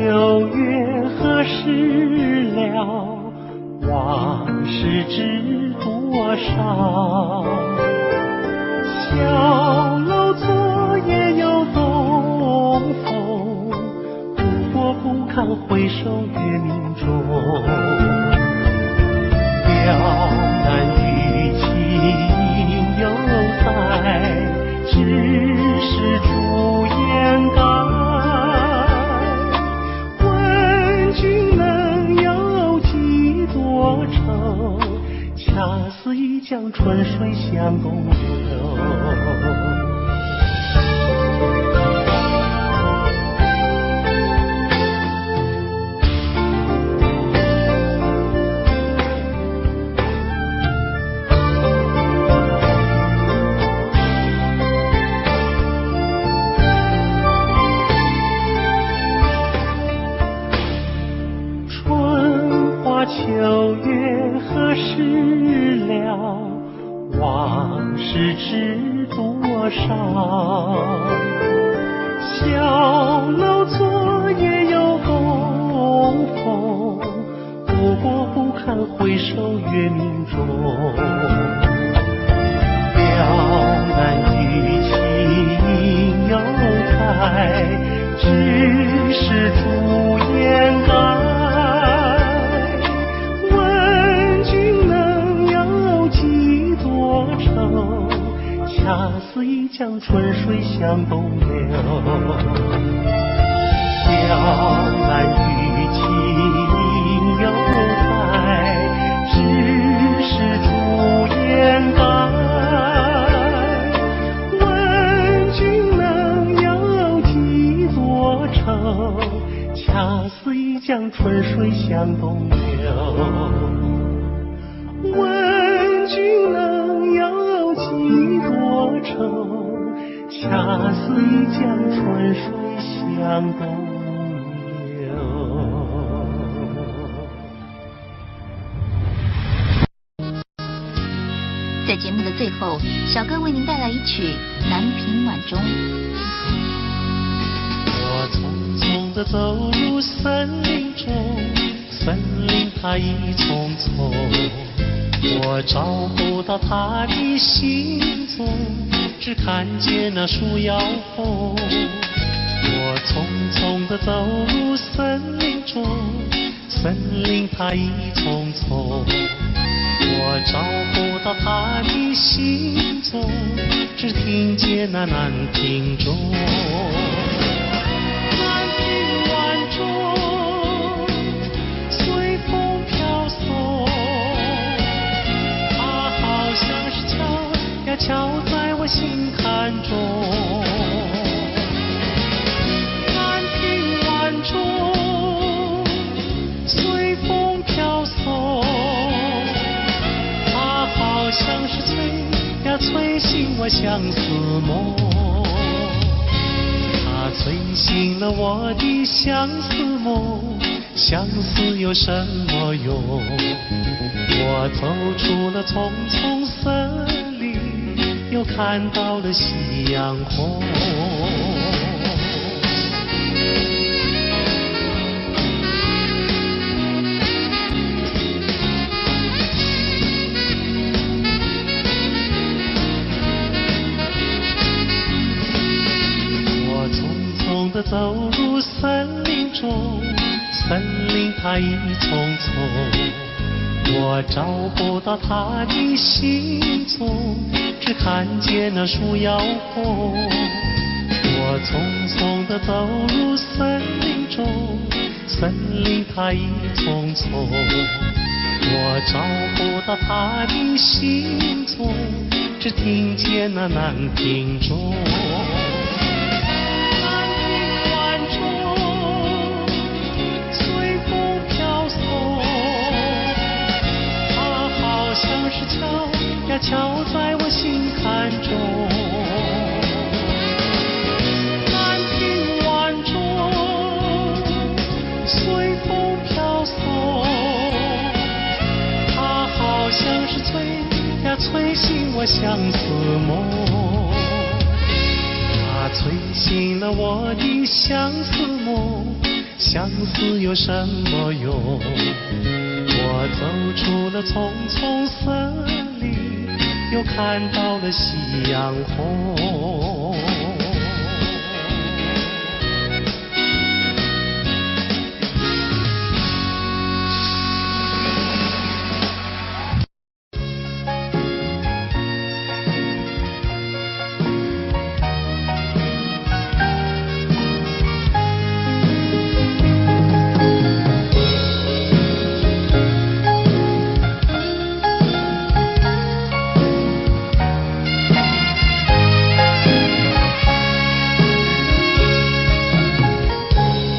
秋月何时了？往事知多少？小楼昨夜又东风，不过不堪回首月明中。了难余情犹在，只是朱颜改。问君能有几多愁？恰似一江春水向东流。秋月何时了？往事知多少？小楼昨夜又东风，不过不堪回首月明中。了难余情犹在，只是朱颜改。恰似一江春水向东流。了难余情犹在，只是朱颜改。问君能有几多愁？恰似一江春水向东流。问君能有几多愁？恰似一江春水向东流。在节目的最后，小哥为您带来一曲《南屏晚钟》。我匆匆地走入森林中，森林它一丛丛，我找不到他的行踪，只看见那树摇红。我匆匆地走入森林中，森林它一丛丛，我找不到他的行踪，只听见那南屏钟。南屏晚钟，随风飘送，像是敲呀敲在我心坎中。南屏晚钟，随风飘送，它好像是催呀催醒我相思梦。它催醒了我的相思梦，相思有什么用？我走出了丛丛森林，又看到了夕阳红。我匆匆地走入森林中，森林它一丛丛，我找不到他的行踪，只看见那树摇红。我匆匆地走入森林中，森林它一丛丛，我找不到他的行踪，只听见那南屏钟。像是敲呀敲在我心坎中。南屏晚钟，随风飘送，它好像是催呀催醒我相思梦。它催醒了我的相思梦，相思有什么用？我走出了丛丛森林，又看到了夕阳红。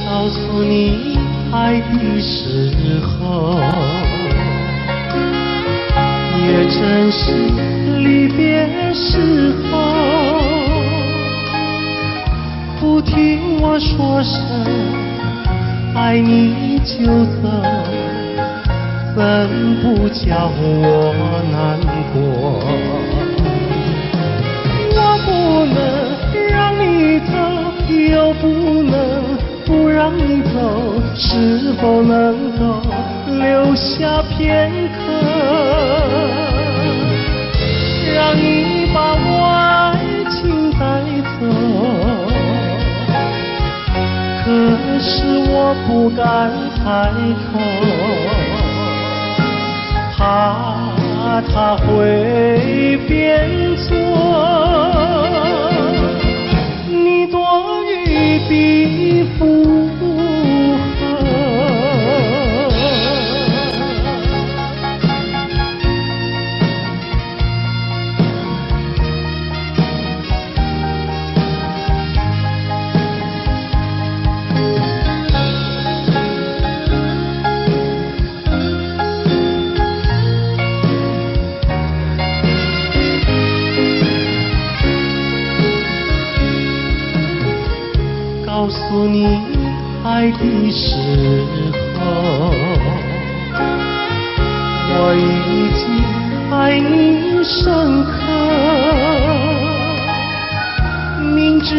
告诉你爱的时候，也正是离别时候。不听我说声爱你就走，怎不叫我难过？我不能让你走，又不能不让你走，是否能够留下片刻，让你把我爱情带走？可是我不敢开口，怕他会变作你多余的附和。告诉你爱的时候，我已经爱你深刻。明知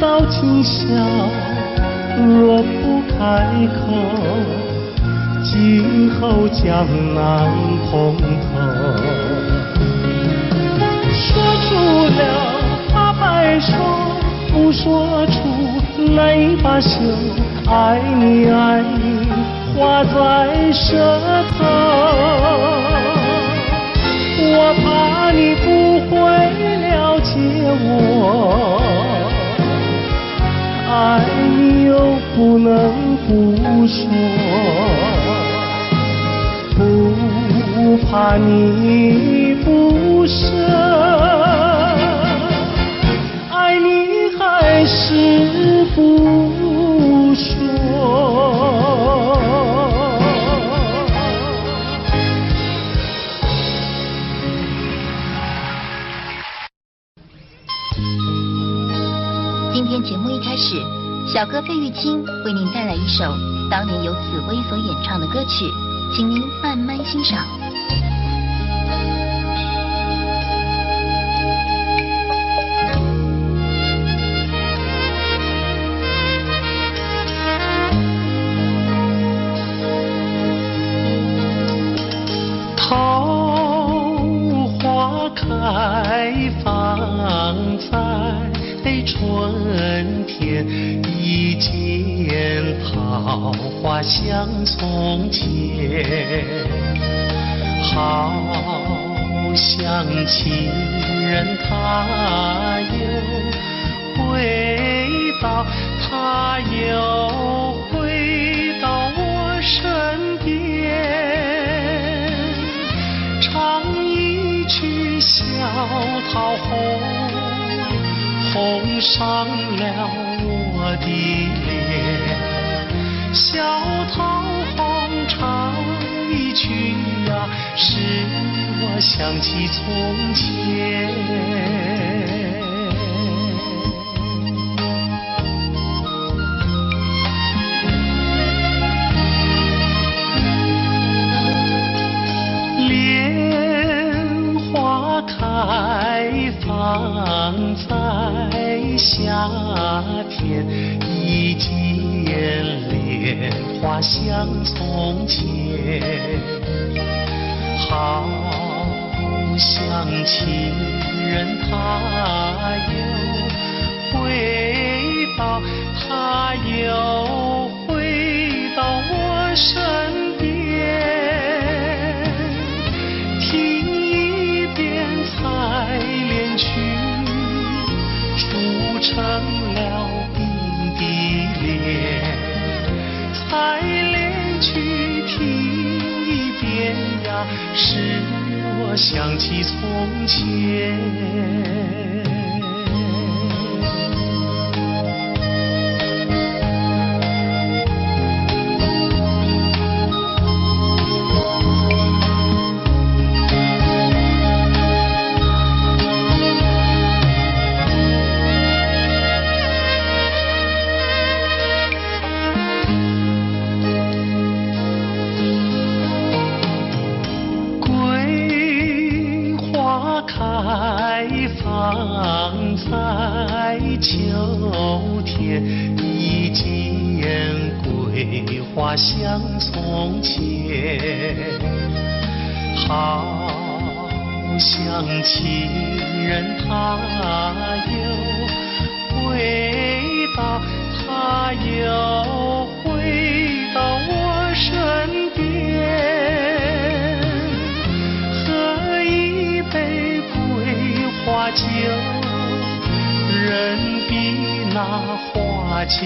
道今宵若不开口，今后将难碰头。说出了怕白首，不说出难以罢休，爱你爱你画在舌头，我怕你不会了解我，爱你又不能不说，不怕你不舍，爱你还是不说。今天节目一开始，小哥费玉清为您带来一首当年由紫薇所演唱的歌曲，请您慢慢欣赏。桃花开放在春天，一见桃花像从前，好像情人他又回到，他又回到我身边，唱一曲小桃红，红上了我的脸，小桃红唱一曲啊，使我想起从前。莲花开放在夏天，一见莲花像从前，好像情人他又回到，他又回到我身边，听一遍采莲曲，筑成了鬓的莲，采莲曲听一遍呀，使我想起从前。开放在秋天，一见桂花像从前，好像情人他又回到，他又回到我身边，喝一杯花酒，人比那花娇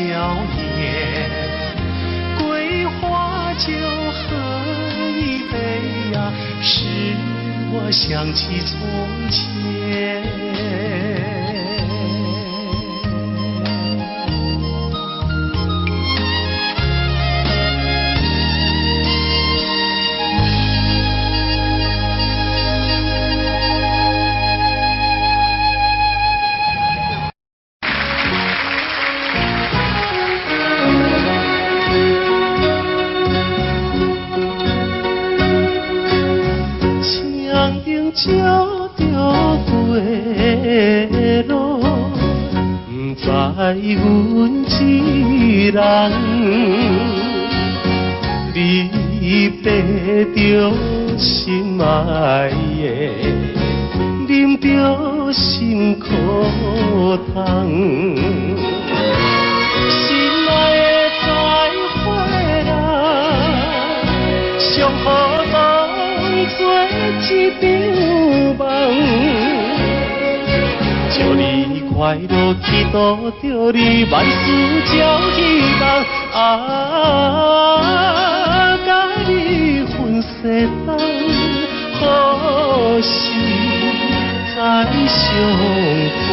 艳，桂花酒喝一杯呀，使我想起从前。照着归路，不知阮一人，你爬着心爱的，啉着心苦汤，心爱的再回来，上好当作一场梦，祝你快乐，祈祷着你万事照希望，甲你分世间，何时再相会？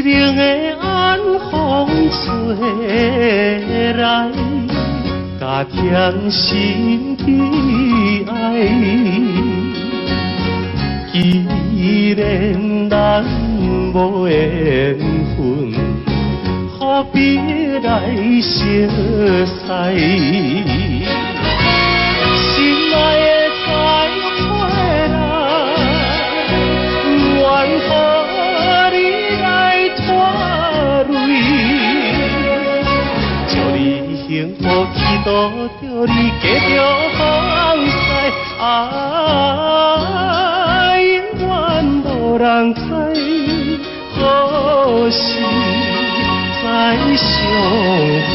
冷的晚风吹来，加添心悲哀。既然咱无缘分，何必来相识？心爱的再回来，愿予你来拖累，祝你幸福，祈祷着你继续放肆，永远无人知何时再相会。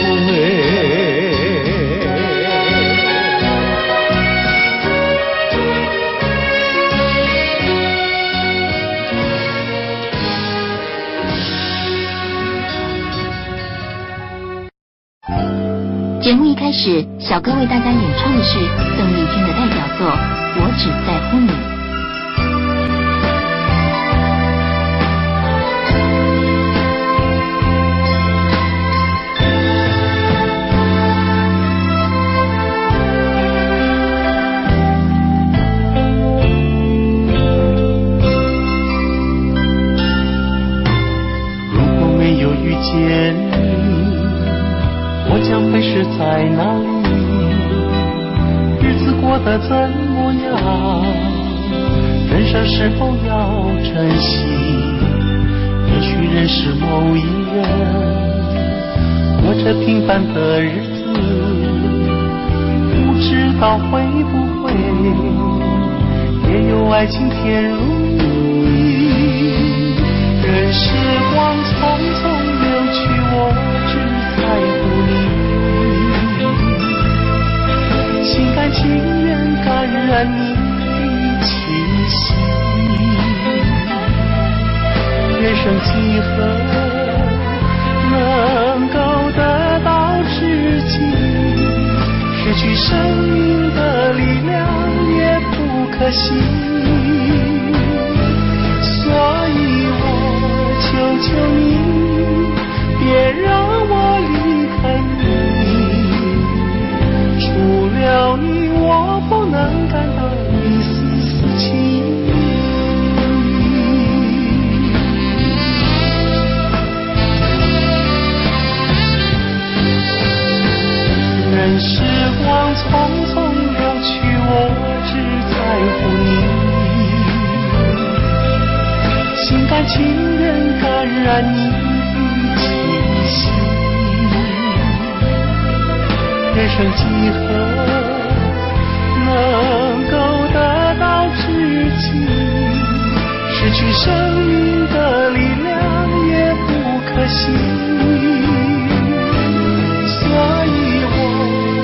节目一开始，小哥为大家演唱的是邓丽君的代表作《我只在乎你》。见你，我将会是在哪里？日子过得怎么样？人生是否要珍惜？也许认识某一人，过着平凡的日子，不知道会不会也有爱情甜如蜜。任时光匆匆流去，我只在乎你，心甘情愿感染你的气息。人生几何能够得到知己？失去生命的力量也不可惜。所以我求求你，别让我离开你。除了你，我不能感到一丝丝情意。任时光匆匆流去，我只在乎你，心甘情愿感染你的气息。人生几何能够得到知己？失去生命的力量也不可惜。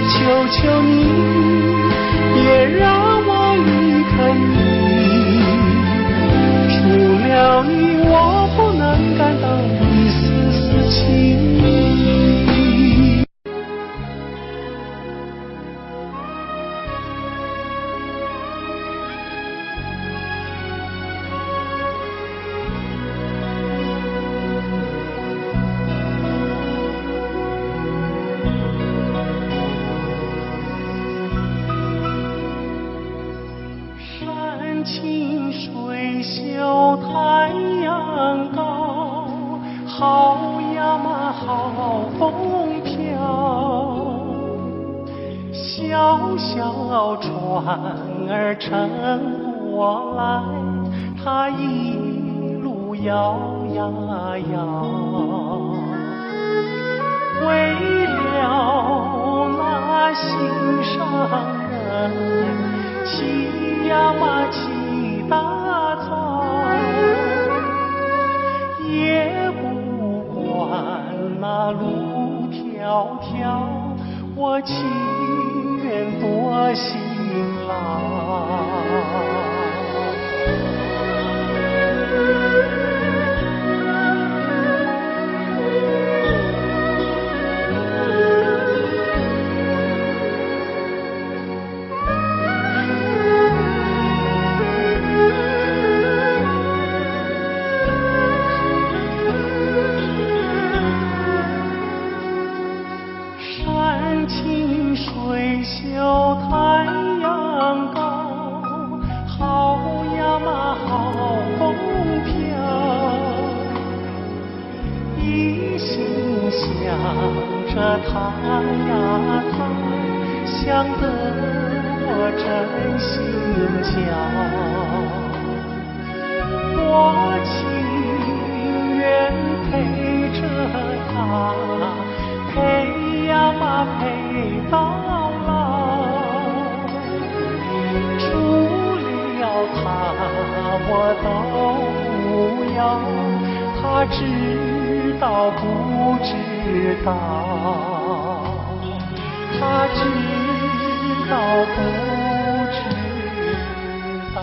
求求你，别让我离开你。除了你，我不能感到一丝丝情意。清水秀，太阳高，好呀嘛好风飘。小小船儿乘过来，它一路摇呀摇。为了那心上人，骑呀嘛骑大草，也不管那路迢迢，我情愿多辛劳。清水秀，太阳高，好呀嘛好风飘。一心想着他呀他，想得我真心焦。我情愿陪着他，陪呀嘛陪到老。除了他我都不要，他知道不知道？他知道不知道？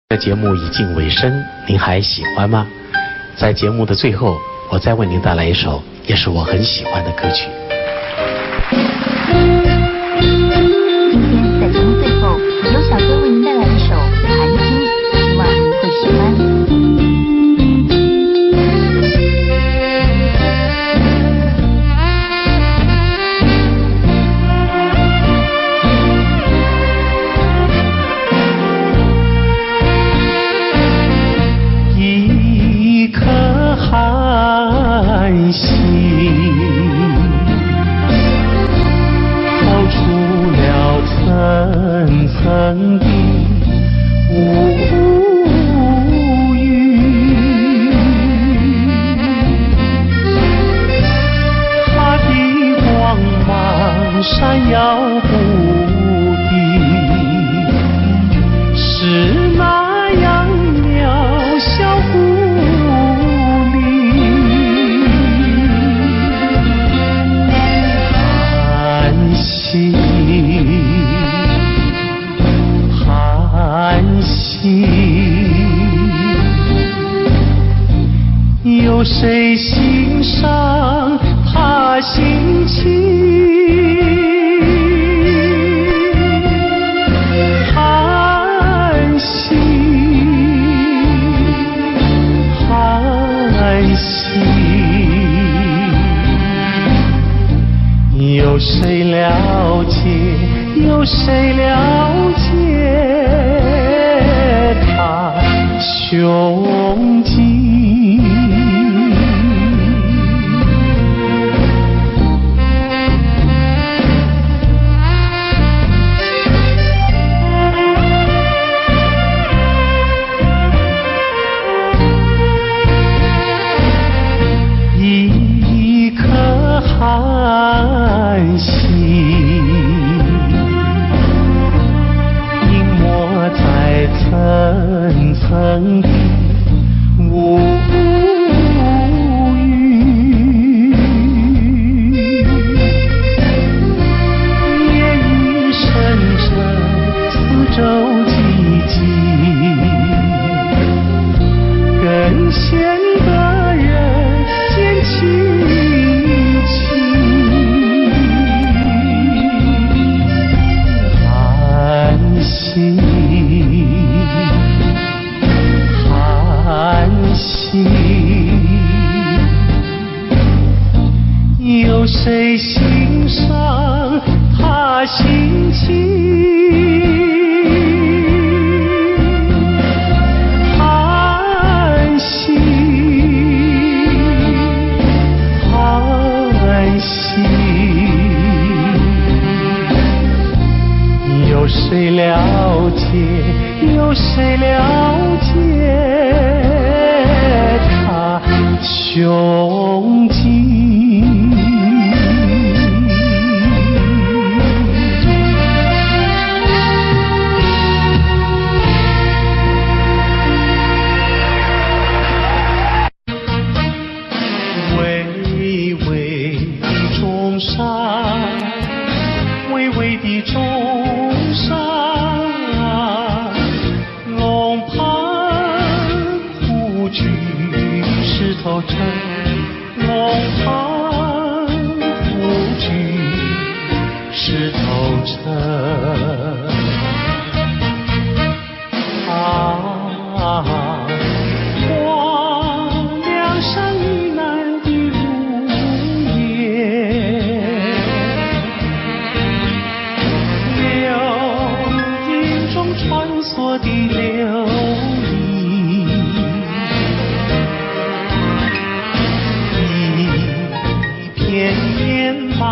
这节目已近尾声，您还喜欢吗？在节目的最后，我再为您带来一首也是我很喜欢的歌曲。今天在节目最后，由小哥为您带来一首《寒经》，希望您会喜欢。寒心透出了层层的乌云，它的光芒闪耀不定，是那样渺小寒心，有谁欣赏他心情？寒心，寒心，有谁了解？有谁了解他胸襟？一颗寒心在层层的乌云，夜已深沉，四周寂静，更显得人间凄清。寒心，寒心，有谁欣赏他心情？寒心，寒心，有谁了解？有谁了解他胸襟？巍巍的中山，巍巍的中山，龙盘虎踞石头城，龙盘虎踞石头城。黄梁山以南的如烟，流萤中穿梭的流萤，一片烟马，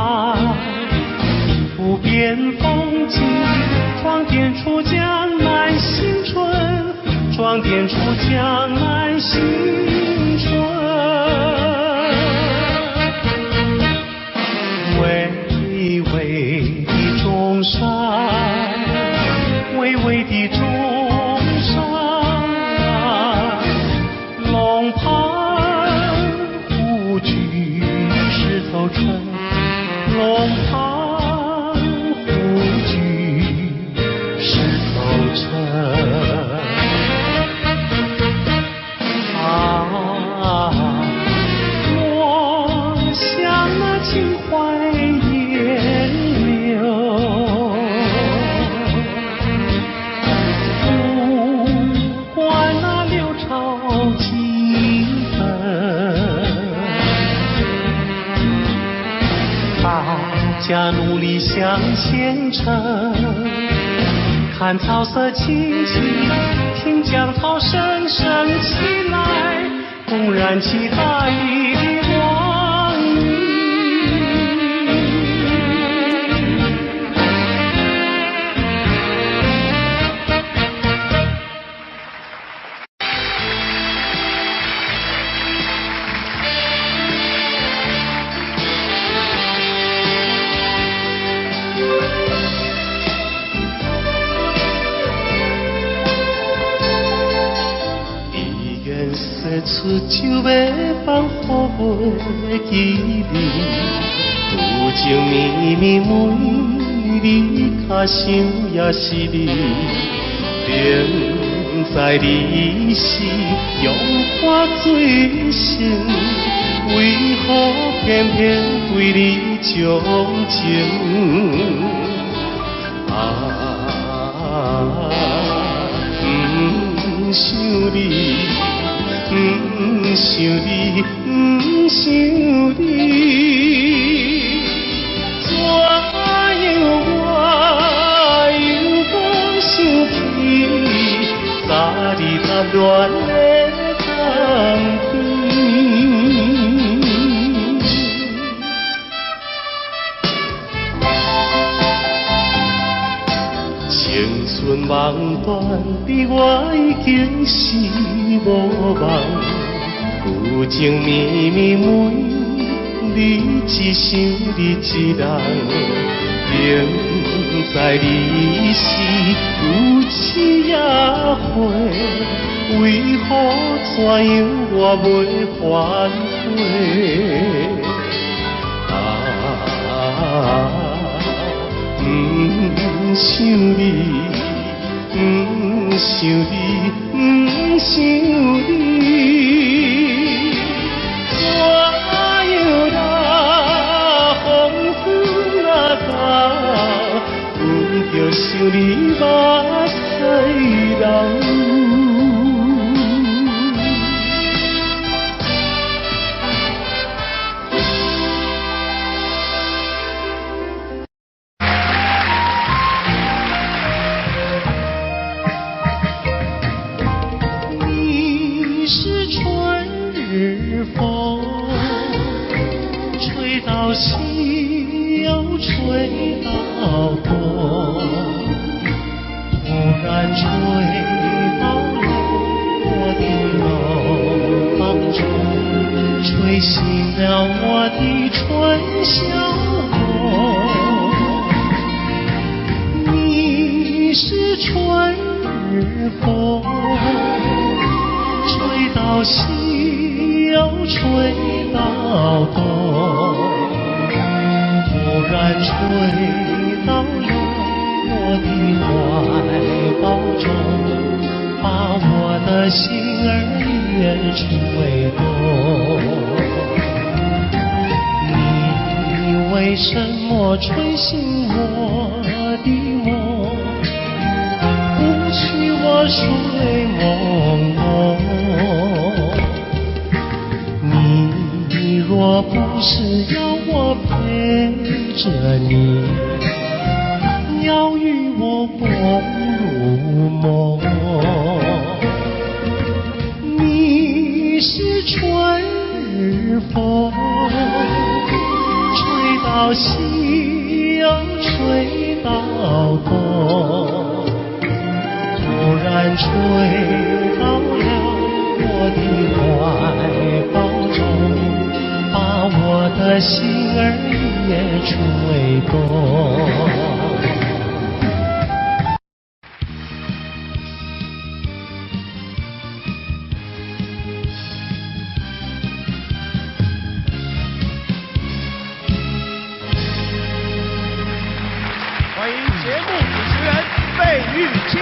不变风景，装点出江南新春，装点出江南新春。巍巍的中山，巍巍的中山，龙盘虎踞石头城，龙盘虎踞石头城。我想那秦淮烟柳，不管那六朝金粉，大家努力向前程，看草色青青，听江涛声声起来，公燃起大地的光明。出酒要放乎袂记你，有情绵绵每日脚想也是你，明知你是用我最深，为何偏偏对你钟情？不想你。不想你，不想你，怎样我又搁想起早日谈恋的当天。青春梦断，你我已经是无望。有情绵绵每日一想你一人，明知你是有痴也会，为何怎样我袂反悔？不想你，不想你，不想你。就想你目屎流。你是春日风，吹到西又吹到东。突然吹到了我的楼房中，吹醒了我的春晓梦。你是春日风，吹到西又吹到东，突然吹到了我的怀抱中，把我的心儿越吹动。你为什么吹醒我的梦，不许我睡朦胧？你若不是要我陪着你，要与我共入梦。你是春日风，吹到西又吹到东，突然吹到了我的的心儿也吹动。欢迎节目主持人费玉清。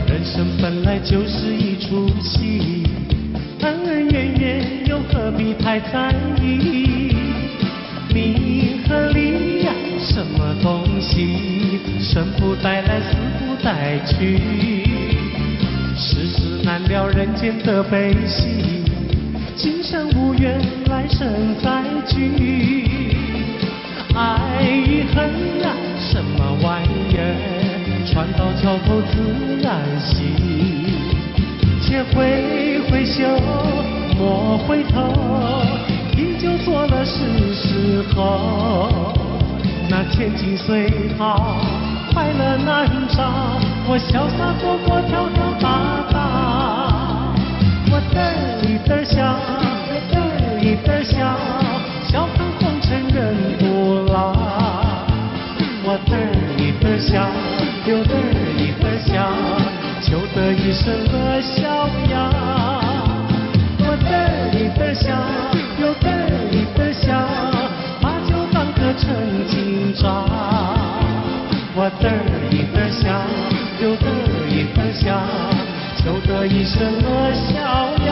人生本来就是一出戏，恩恩怨怨又何必太在意？名和利呀，什么东西？生不带来，死不带去。世事难料，人间的悲喜，今生无缘，来生再聚。爱与恨呀，什么玩意儿？船到桥头自然行。且挥挥袖，莫回头，依旧做了是后。那千金随逃，快乐难找，我潇洒活泼，跳跳打打。我嘚儿一嘚儿笑，嘚儿一嘚儿笑，笑看红尘人不老。我嘚儿一嘚儿笑，又嘚儿一嘚儿笑，求得一生乐逍遥。我嘚儿一嘚儿笑，又嘚儿一嘚儿笑，把酒当歌成今朝。我嘚儿一嘚儿笑，又嘚儿一嘚儿笑，求得一生乐逍遥。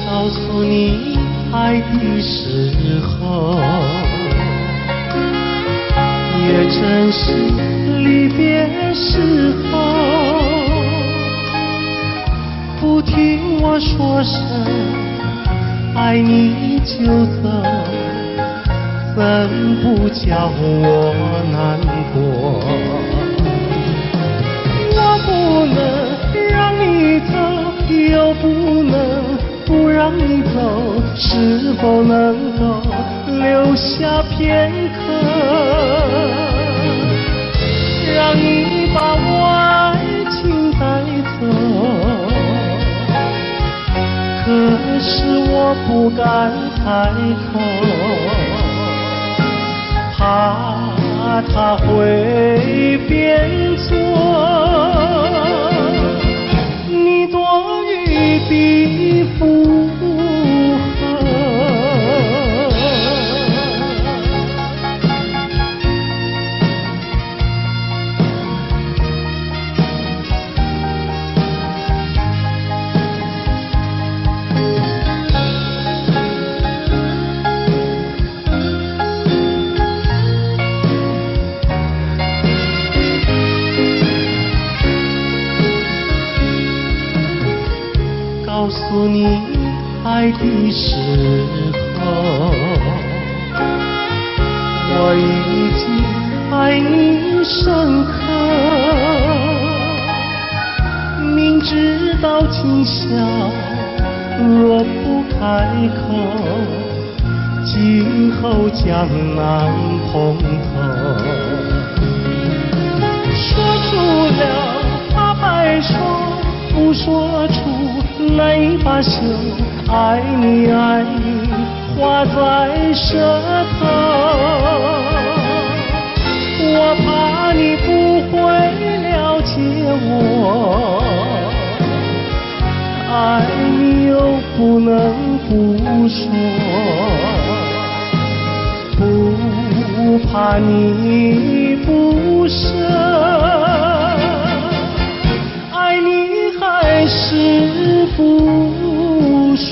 告诉你爱的时候，也正是离别时候。不听我说声爱你就走，怎不叫我难过？我不能让你走，又不能不让你走，是否能够留下片刻，让你把我爱情带走？可是我不敢开口，怕他会变作你多余的负荷。告诉你爱的时候，我已经爱你深刻。明知道今宵若不开口，今后将难碰头。说出了怕白说，不说出那把袖，爱你爱你画在舌头。我怕你不会了解我，爱你又不能不说，不怕你不舍，爱你还是不说。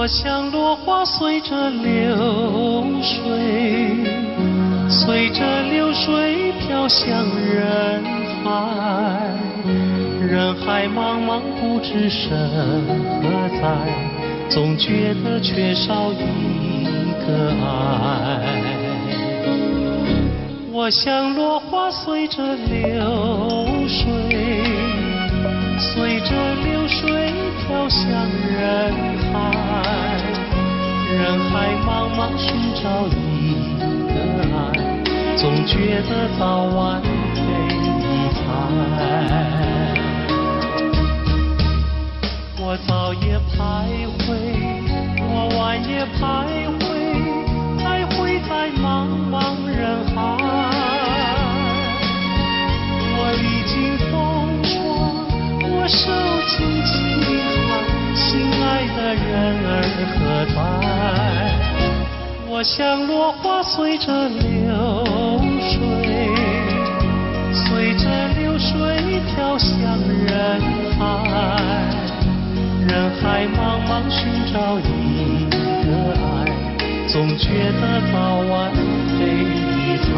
我像落花随着流水，随着流水飘向人海，人海茫茫不知身何在，总觉得缺少一个爱。我像落花随着流水，随着流水飘向人海，人海茫茫寻找一个爱，总觉得早晚非一猜。我早也徘徊，我晚也徘徊，徘徊在茫茫人海。我历经风霜，我受尽凄寒，心爱的人儿何在？我像落花随着流水，随着流水飘向人海，人海茫茫寻找一个爱，总觉得早晚非一猜。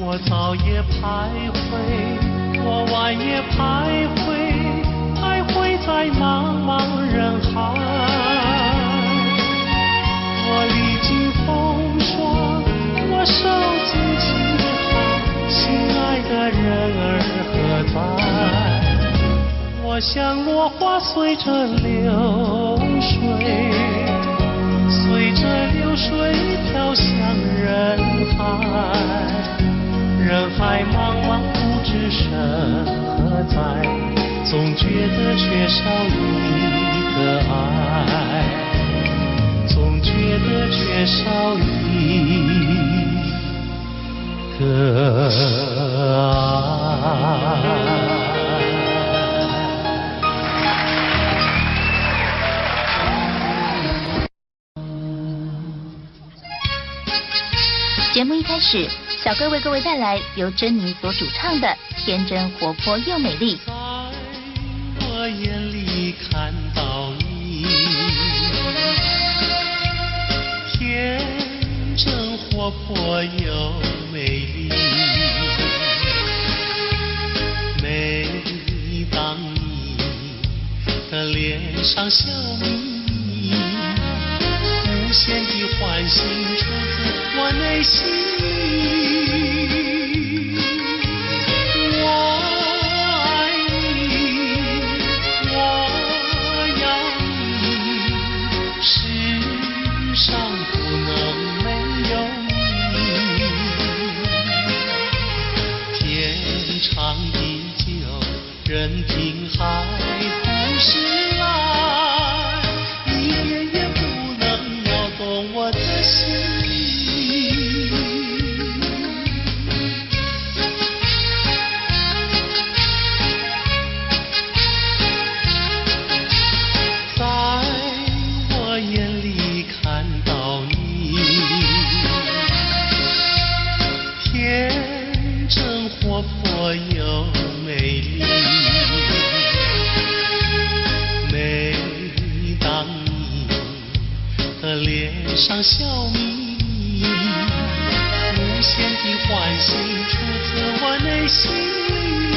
我早也徘徊，我晚也徘徊，徘徊在茫茫人海。我历经风霜，我受尽凄寒，心爱的人儿何在？我像落花随着流水，随着流水飘向人海。人海茫茫不知身何在，总觉得缺少一个爱，总觉得缺少一个爱。节目一开始，小哥为各位带来由珍妮所主唱的《天真活泼又美丽》。在我眼里看到你，天真活泼又美丽。每当你的脸上笑眯，无限的欢喜出自我内心里。任凭海枯石烂，一点也不能摇动我的心。在我眼里看到你，天真活泼又美丽。脸上笑眯眯，无限的欢喜出自我内心里。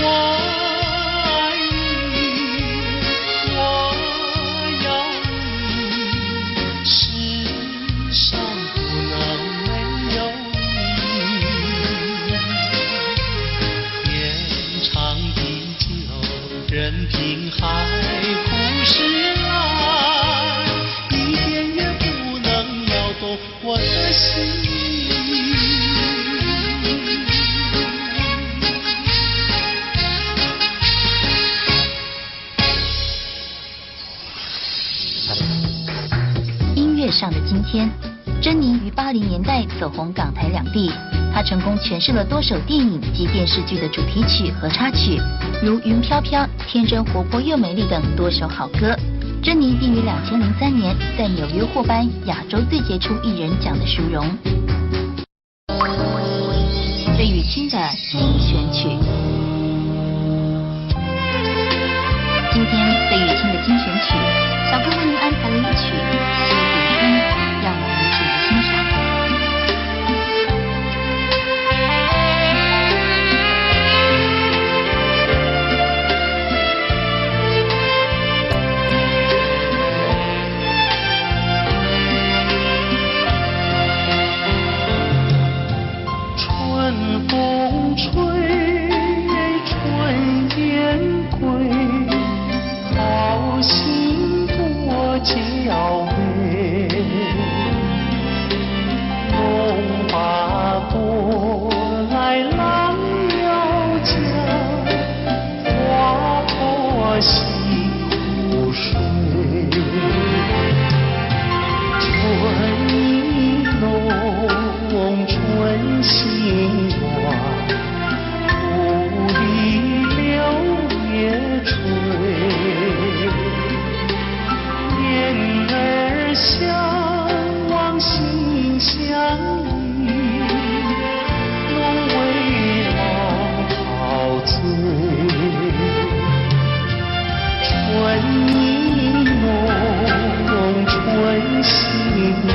我爱你，我要你，世上不能没有你。于80年代走红港台两地。他成功诠释了多首电影及电视剧的主题曲和插曲，如《云飘飘》《天真活泼又美丽》等多首好歌。珍妮并于2003年在纽约获颁亚洲最杰出艺人奖的殊荣。费玉清的精选曲，今天费玉清的精选曲，小哥为您安排了一曲《西湖春》，让我们一起来欣赏。风吹，春燕归，好心多娇媚。龙把朵来郎要将，花破西湖水。春意浓，春心暖。相望心相依，浓为浪陶醉。春意浓，春心暖，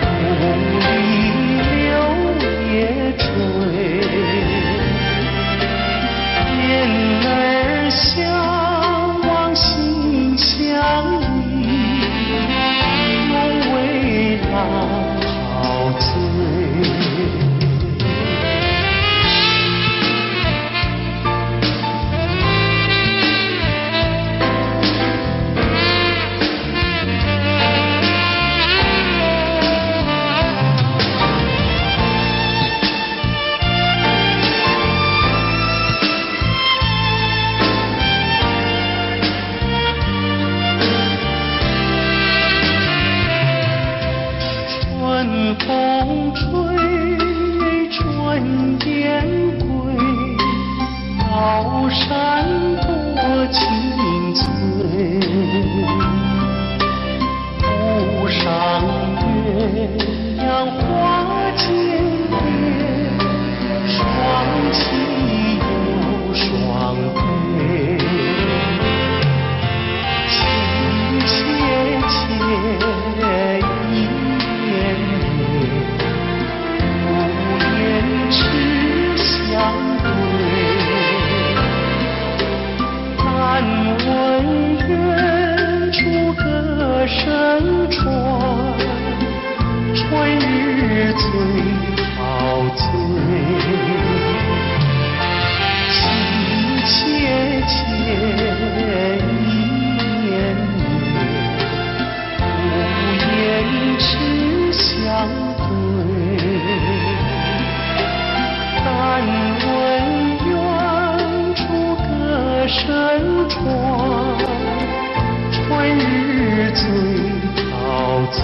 故里柳叶垂。燕儿相望心相依，浪陶醉。风吹，春燕归，高山多青翠。湖上月亮花间蝶，双栖又双飞。情切切，意绵绵，无言痴相对。但闻远处歌声传，春日最陶醉。情切切，意绵绵，无言痴相对。但闻远处歌声传，春日最陶醉。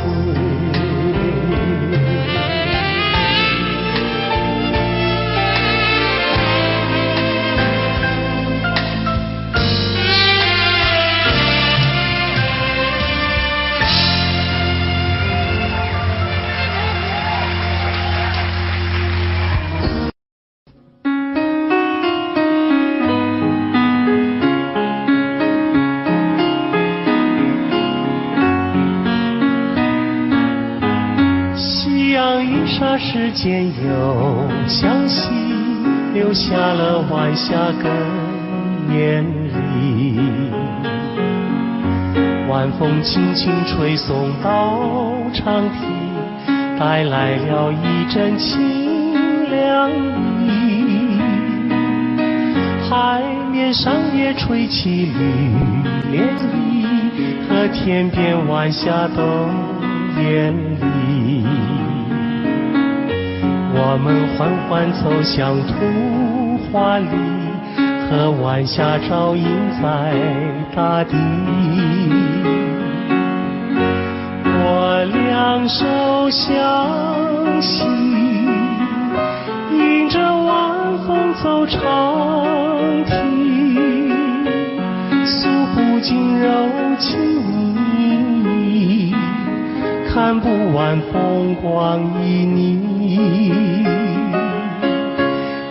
时间又向西，留下了晚霞更艳丽。晚风轻轻吹送到长堤，带来了一阵清凉意。海面上也吹起绿涟漪，和天边晚霞都艳丽。我们缓缓走向图画里，和晚霞照映在大地。我俩两手相携，迎着晚风走长堤，诉不尽柔情蜜，看不完风光旖旎。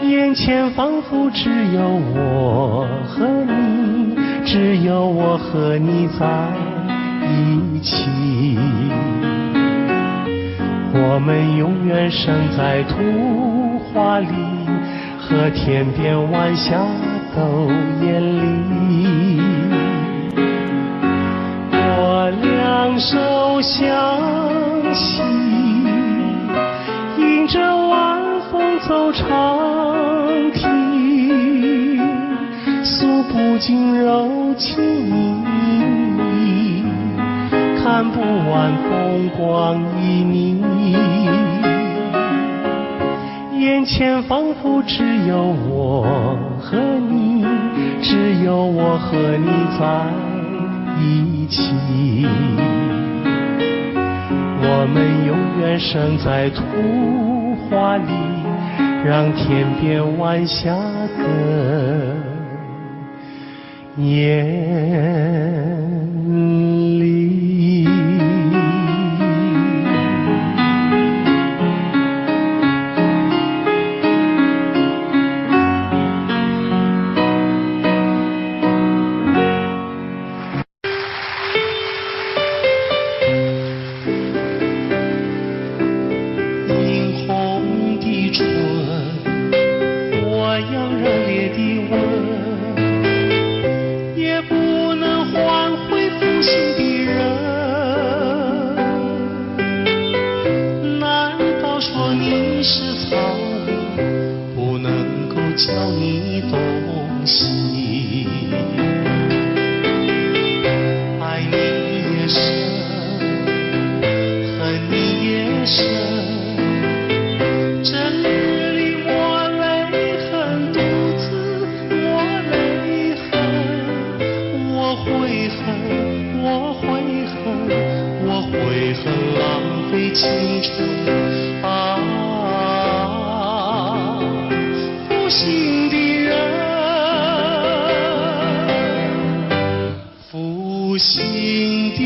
眼前仿佛只有我和你，只有我和你在一起。我们永远生在图画里，和天边晚霞都艳丽。我两手相携，迎着晚风走长堤，诉不尽柔情蜜，看不完风光旖旎。眼前仿佛只有我和你，只有我和你在一起。我们永远生在图画里，让天边晚霞更艳丽。负心的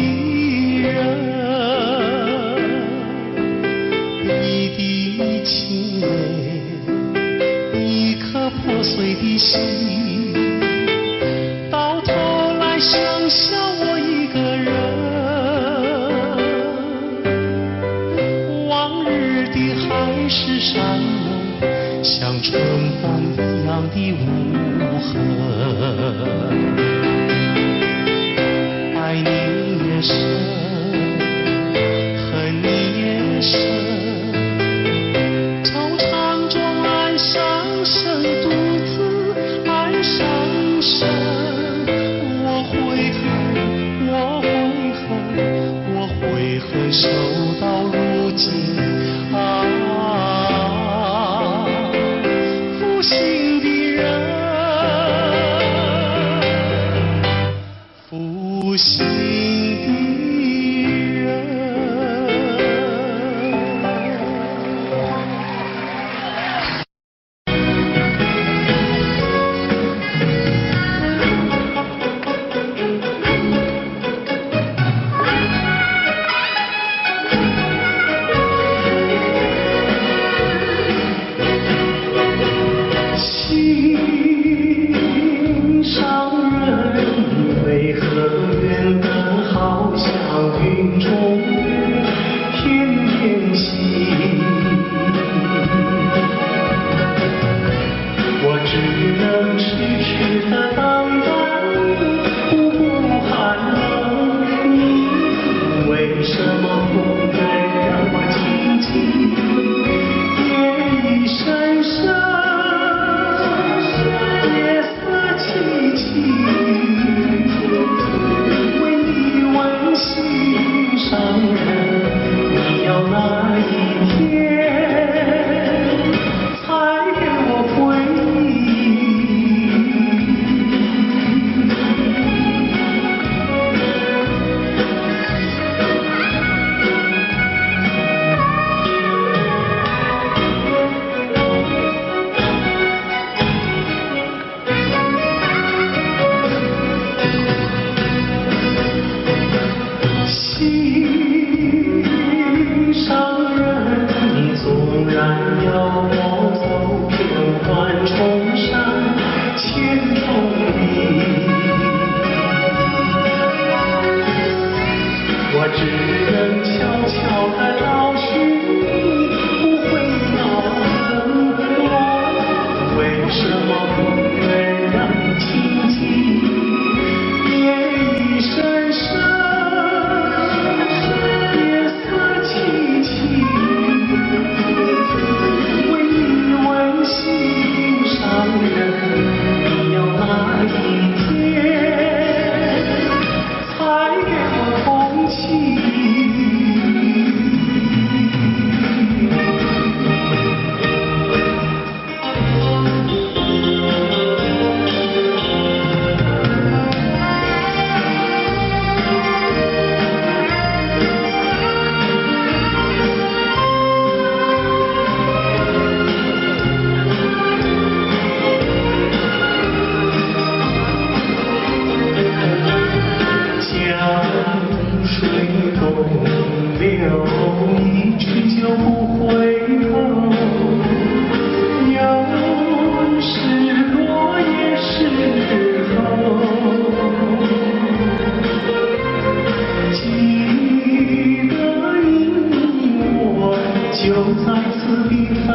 再次的分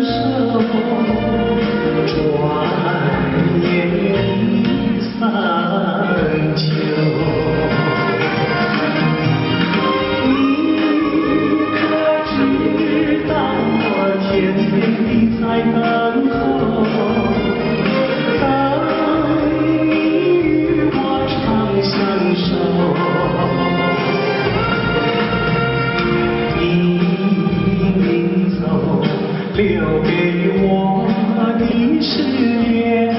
手，转眼已三秋。你可知道我天天地在等候，等你与我长相守。留给我的誓言，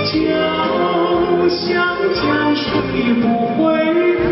就像江水不回头。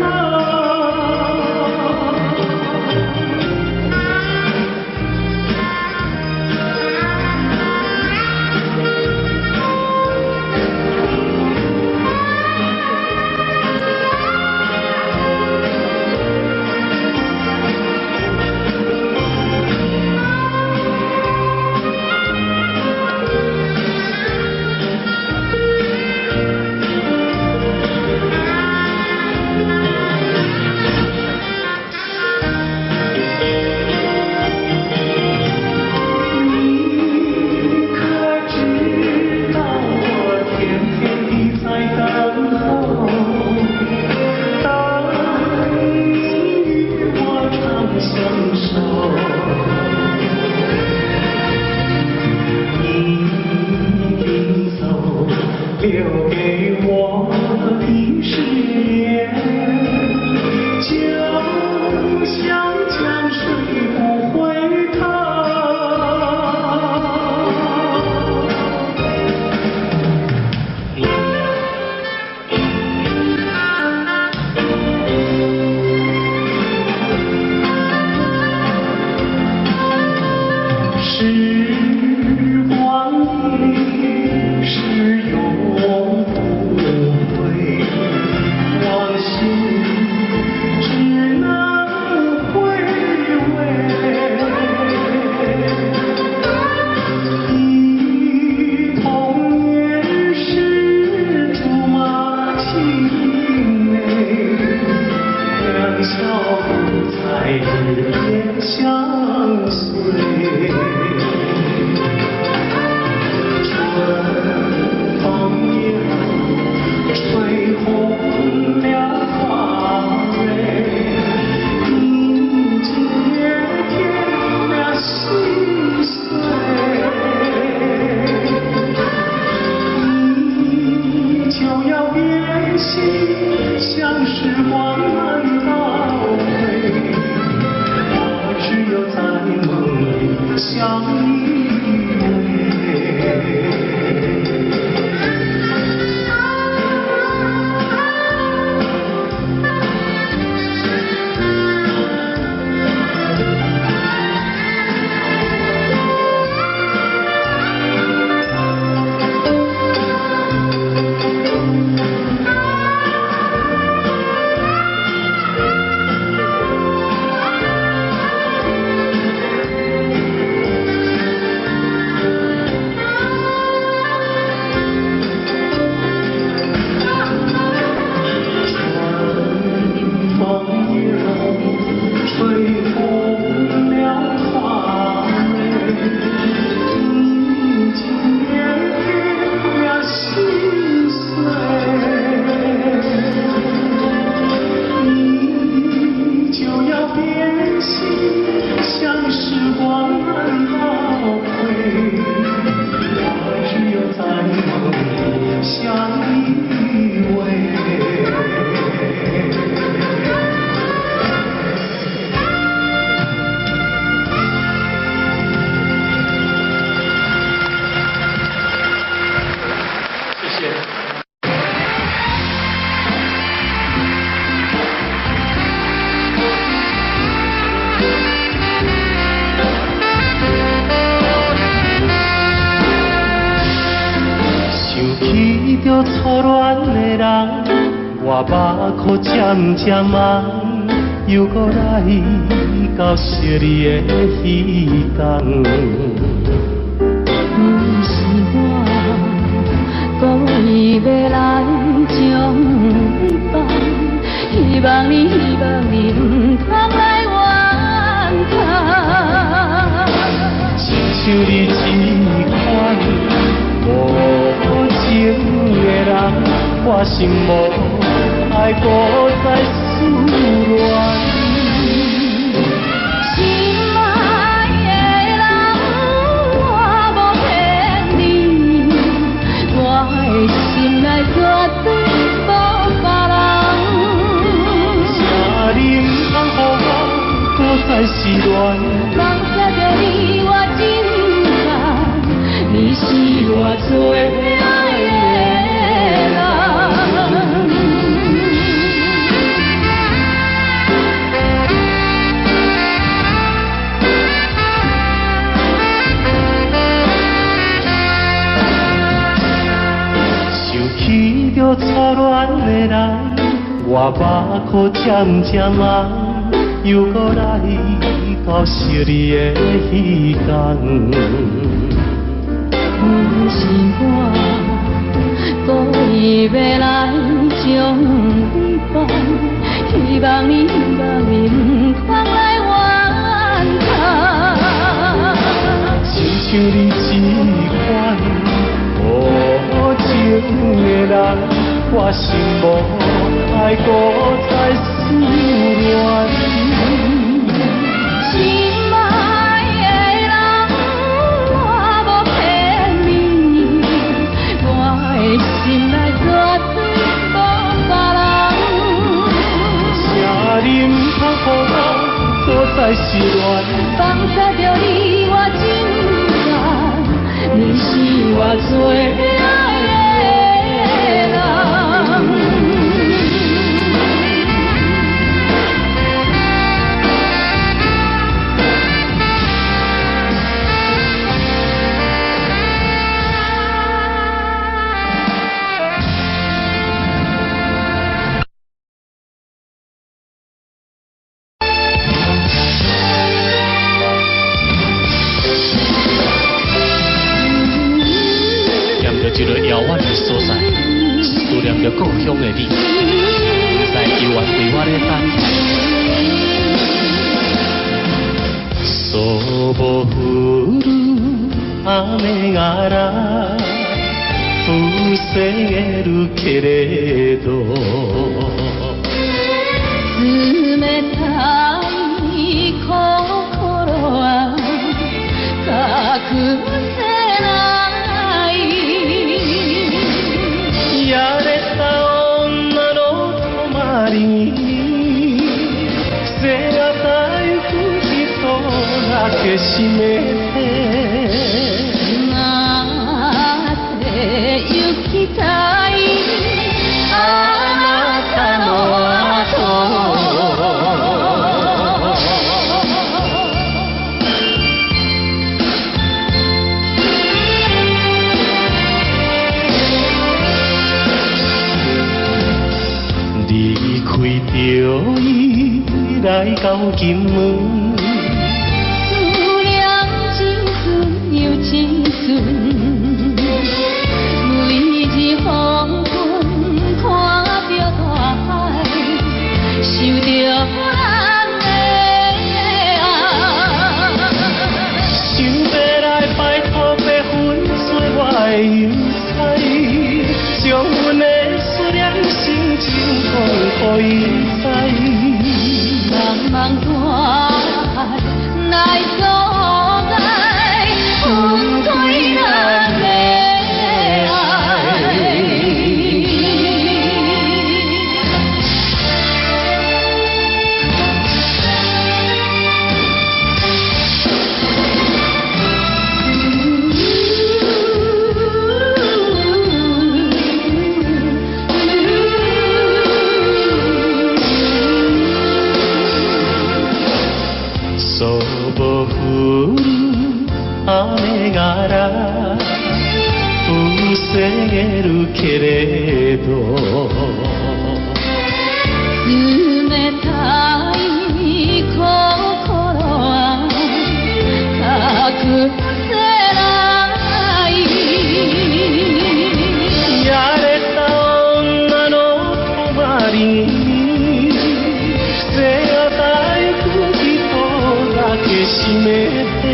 留给我的誓言，就像江水不回头。时光一逝永不回，往事只能回味。忆童年时竹马青梅，两小无猜日夜相随。像时光难倒回，我只有在梦里相依着初恋的人，我目眶渐渐红，又搁来到惜你的彼天。不是我故意要来将你放，希望你不通来怨叹。我心无爱搁再思恋。心爱的人，我无骗你，我的心内绝对无别人。请你唔通予我搁再失恋。放下着你，我真知，你是我最爱的人。想起着初恋的人，我目眶渐渐红，又搁来到惜你的彼天。不是我故意要来将你放，希望你唔通来怨叹。亲像你这款无情的人，我心无爱搁再思恋。心爱的人，我无骗你，我的心内绝对无别人。请你唔通予我搁再失恋。放下着你，我真知，你是我最爱的人。一个遥远的所在，思念着故乡的你，在幽暗对我咧等。Sobo huru amegara fusegeru keredo 冷たい心は隠せない。やれた女の泊に背がたい人だけ閉めてなぜ行きたいあなたの後离开着伊来到金门，思念真纯又真纯，每日黄昏看着大海，想着咱的爱。想要来拜托要粉碎我的阴彩，将阮的思念心情讲予伊知。茫茫大海来所在，分开咱的爱。Sobo huru amegara fusegeru keredo 冷たい心は隠せない。やれた女の泊に背がたい人だけ閉めて